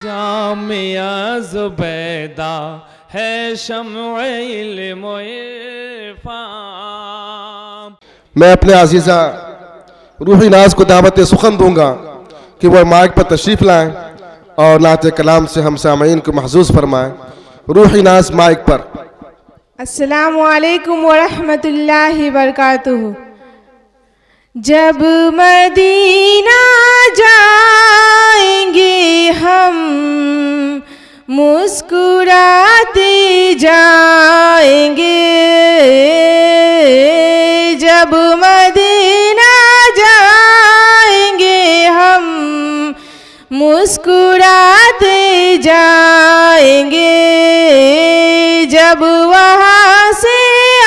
जामिया ज़ुबैदा है शम्अ इल्म व इरफान। मैं अपने अज़ीज़ा रूही नाज को दावत सुखन दूंगा कि वह माइक पर तशरीफ़ लाएं और नाते कलाम से हम सामईन को महजूज़ फरमाएं। रूही नाज माइक पर। अस्सलामु अलैकुम व रहमतुल्लाहि व बरकातुहू। जब मदीना जाएंगे हम मुस्कुराते जाएंगे, जब मदीना जाएंगे हम मुस्कुराते जाएंगे, जब वहाँ से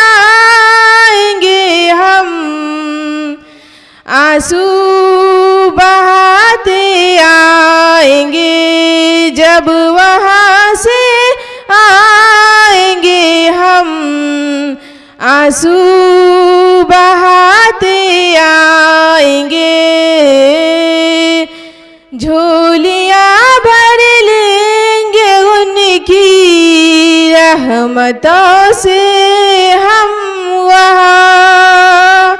आएंगे हम आंसू बहाते आएंगे, जब वहाँ से आएंगे हम आंसू बहाते आएंगे। झोलियाँ भर लेंगे उनकी रहमतों से हम वहाँ,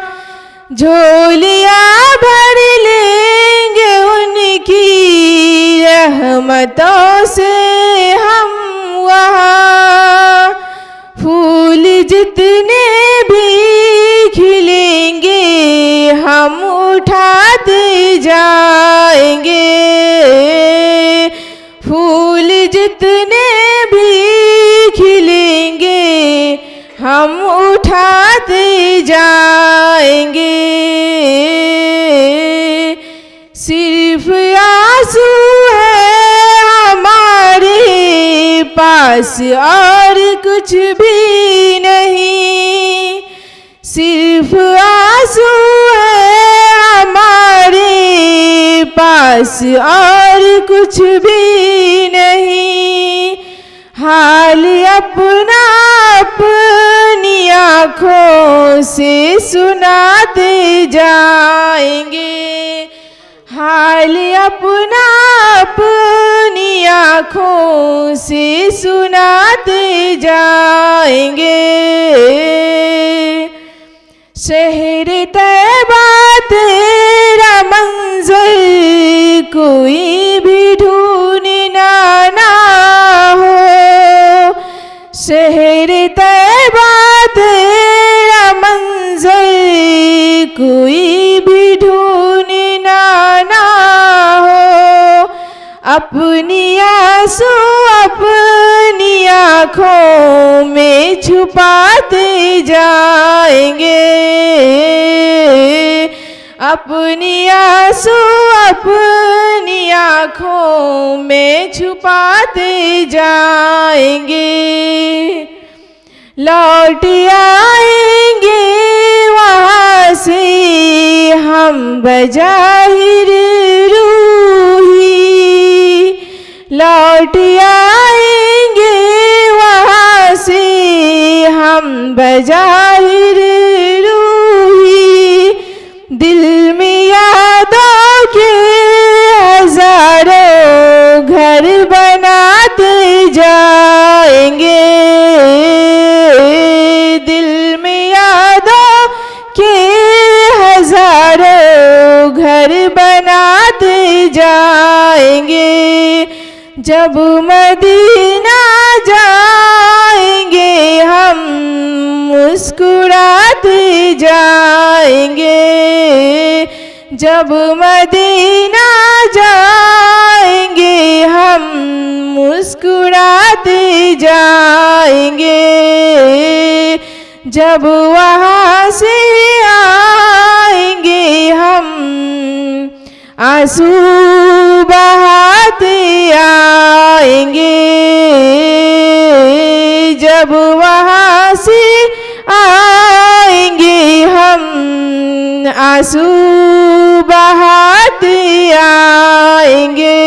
झोलियाँ भर लेंगे उनकी रहमतों से हम वहाँ। फूल जितने भी खिलेंगे हम उठाते जाएंगे, फूल जितने भी खिलेंगे हम उठाते जाएंगे। सिर्फ आंसू है हमारे पास और कुछ भी नहीं, सिर्फ आंसू है हमारे पास और कुछ भी नहीं। हाल अपना अपनी आँखों से सुनाते जाएंगे, हाल अपना अपनी आँखों से सुनाते जाएंगे। शहर तैबा तेरा मंज़र कोई भी ढूंढना ना हो, शहर तैबा तेरा मंज़र कोई भी ढूंढना ना हो। अपनी आंसू अपनी आँखों में छुपाते जाएंगे, अपनी आंसू अपनी आँखों में छुपाते जाएंगे। लौट आएंगे वहाँ से हम बजाहिर रूही, लौट आएंगे वहाँ से हम बजाहिर रूही। दिल में यादों के हजारों घर बनाते जाएंगे, दिल में यादों के हजारों घर बनाते जाएंगे। जब मदीना जाएंगे हम मुस्कुराते जाएंगे, जब मदीना जाएंगे हम मुस्कुराते जाएंगे, जब वहाँ से आएंगे हम आंसू बहाते आएंगे, जब वहाँ से आएंगे हम आंसू बहाते आएंगे।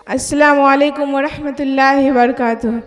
अस्सलामु अलैकुम व रहमतुल्लाहि व बरकातुहू।